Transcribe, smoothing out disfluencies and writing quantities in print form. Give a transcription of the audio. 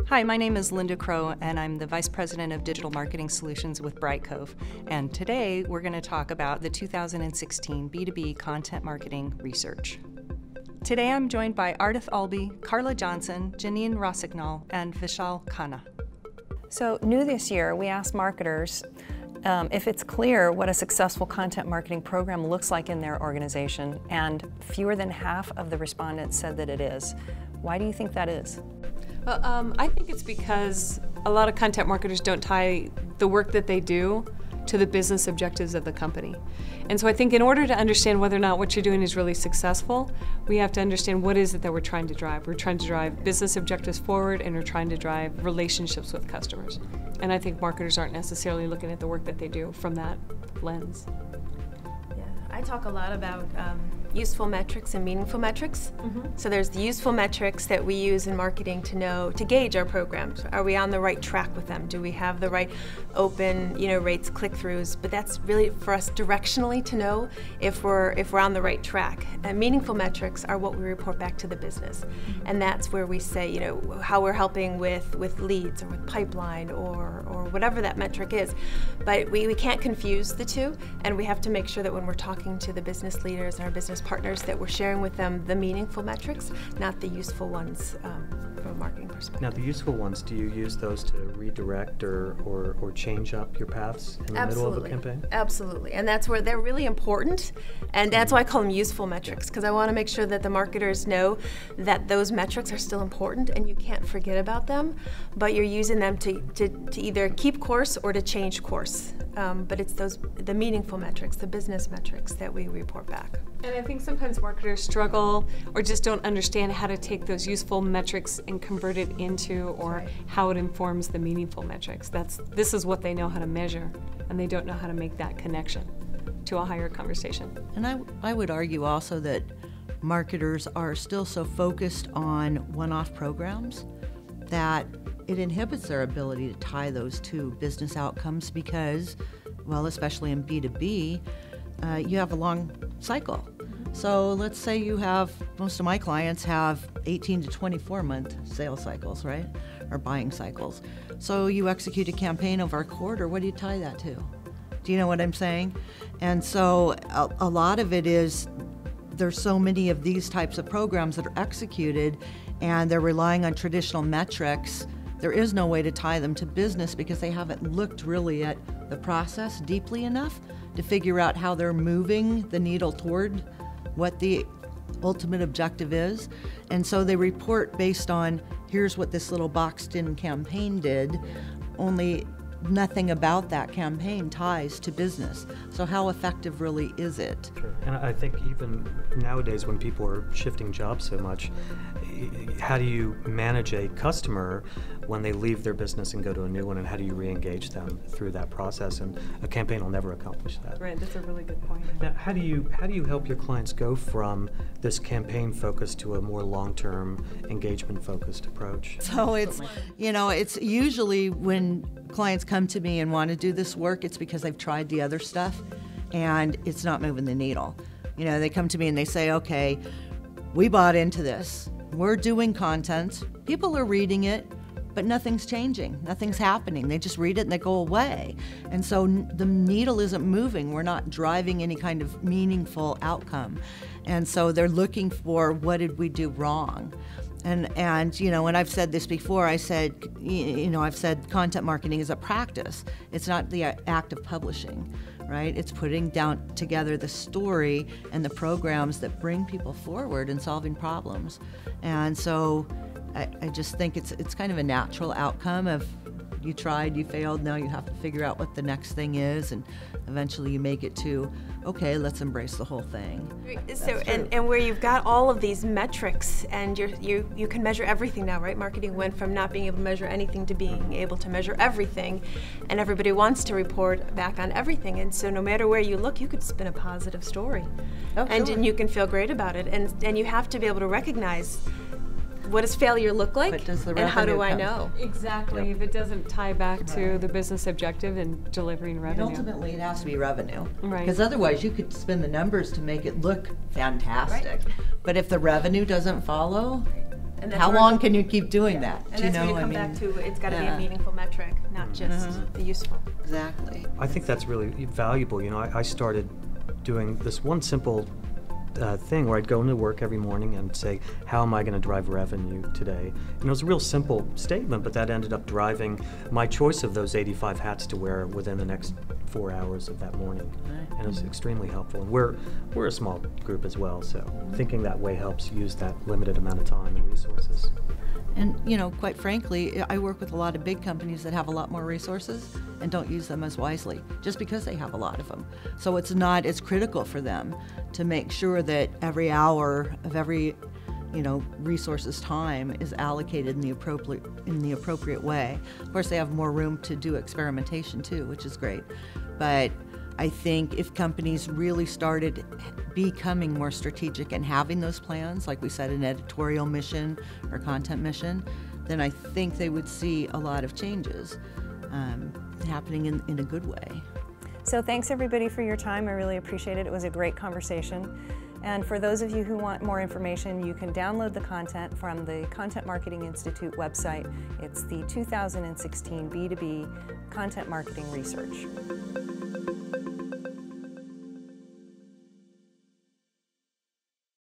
Hi, my name is Linda Crowe, and I'm the Vice President of Digital Marketing Solutions with Brightcove. And today we're going to talk about the 2016 B2B Content Marketing Research. Today I'm joined by Ardath Albee, Carla Johnson, Jeannine Rossignol, and Vishal Khanna. So new this year, we asked marketers if it's clear what a successful content marketing program looks like in their organization, and fewer than half of the respondents said that it is. Why do you think that is? Well, I think it's because a lot of content marketers don't tie the work that they do to the business objectives of the company. And so I think in order to understand whether or not what you're doing is really successful, we have to understand what is it that we're trying to drive. We're trying to drive business objectives forward, and we're trying to drive relationships with customers. And I think marketers aren't necessarily looking at the work that they do from that lens. Yeah, I talk a lot about useful metrics and meaningful metrics. So there's the useful metrics that we use in marketing to know, to gauge our programs. Are we on the right track with them? Do we have the right open, rates, click-throughs? But that's really for us directionally to know if we're on the right track. And meaningful metrics are what we report back to the business. And that's where we say, how we're helping with leads or with pipeline or whatever that metric is. But we can't confuse the two, and we have to make sure that when we're talking to the business leaders and our business partners that we're sharing with them the meaningful metrics, not the useful ones from a marketing perspective. Now the useful ones, do you use those to redirect or change up your paths in the middle of a campaign? Absolutely, and that's where they're really important, and that's why I call them useful metrics, because I want to make sure that the marketers know that those metrics are still important and you can't forget about them, but you're using them to either keep course or to change course. But it's the meaningful metrics, the business metrics that we report back. And I think sometimes marketers struggle or just don't understand how to take those useful metrics and convert it into, or how it informs the meaningful metrics. This is what they know how to measure, and they don't know how to make that connection to a higher conversation. And I would argue also that marketers are still so focused on one-off programs that it inhibits their ability to tie those two business outcomes because, well, especially in B2B, you have a long cycle. So let's say you have, most of my clients have 18 to 24 month sales cycles, right? Or buying cycles. So you execute a campaign over a quarter, what do you tie that to? Do you know what I'm saying? And so a lot of it is, there's so many of these types of programs that are executed and they're relying on traditional metrics. There is no way to tie them to business because they haven't looked really at the process deeply enough to figure out how they're moving the needle toward what the ultimate objective is. And so they report based on, here's what this little boxed-in campaign did, only nothing about that campaign ties to business. So how effective really is it? Sure. And I think even nowadays when people are shifting jobs so much, how do you manage a customer when they leave their business and go to a new one, and how do you re-engage them through that process? And a campaign will never accomplish that. Right, that's a really good point. Now, how do you help your clients go from this campaign focus to a more long-term engagement focused approach? So it's usually when clients come to me and want to do this work, it's because they've tried the other stuff and it's not moving the needle. They come to me and they say, okay, we bought into this. We're doing content. People are reading it, but nothing's changing. Nothing's happening. They just read it and they go away. And so the needle isn't moving. We're not driving any kind of meaningful outcome. And so they're looking for, what did we do wrong? And and I've said this before, I've said content marketing is a practice. It's not the act of publishing, right? It's putting together the story and the programs that bring people forward and solving problems. And so I just think it's kind of a natural outcome of, you tried, you failed, now you have to figure out what the next thing is, and eventually you make it to, okay, let's embrace the whole thing. So, and where you've got all of these metrics and you can measure everything now, right? Marketing went from not being able to measure anything to being able to measure everything, and everybody wants to report back on everything, and so no matter where you look, you could spin a positive story. Oh, and sure. you can feel great about it, and you have to be able to recognize, what does failure look like, and how do I know? Exactly, if it doesn't tie back to the business objective and delivering revenue. And ultimately it has to be revenue. Right. Because otherwise you could spin the numbers to make it look fantastic. Right. But if the revenue doesn't follow, And then how we're long go- can you keep doing that? And Do you that's where you know? come I back mean, to it's got to be yeah. a meaningful metric, not just the useful. Exactly. I think that's really valuable. You know, I started doing this one simple thing where I'd go into work every morning and say, how am I going to drive revenue today? And it was a real simple statement, but that ended up driving my choice of those 85 hats to wear within the next 4 hours of that morning. And it was extremely helpful. And we're a small group as well, so thinking that way helps use that limited amount of time and resources. And, you know, quite frankly, I work with a lot of big companies that have a lot more resources and don't use them as wisely, just because they have a lot of them. So it's not as critical for them to make sure that every hour of every, you know, resource's time is allocated in the appropriate way. Of course, they have more room to do experimentation too, which is great. But I think if companies really started becoming more strategic and having those plans, like we said, an editorial mission or content mission, then I think they would see a lot of changes happening in a good way. So thanks everybody for your time. I really appreciate it. It was a great conversation. And for those of you who want more information, you can download the content from the Content Marketing Institute website. It's the 2016 B2B Content Marketing Research.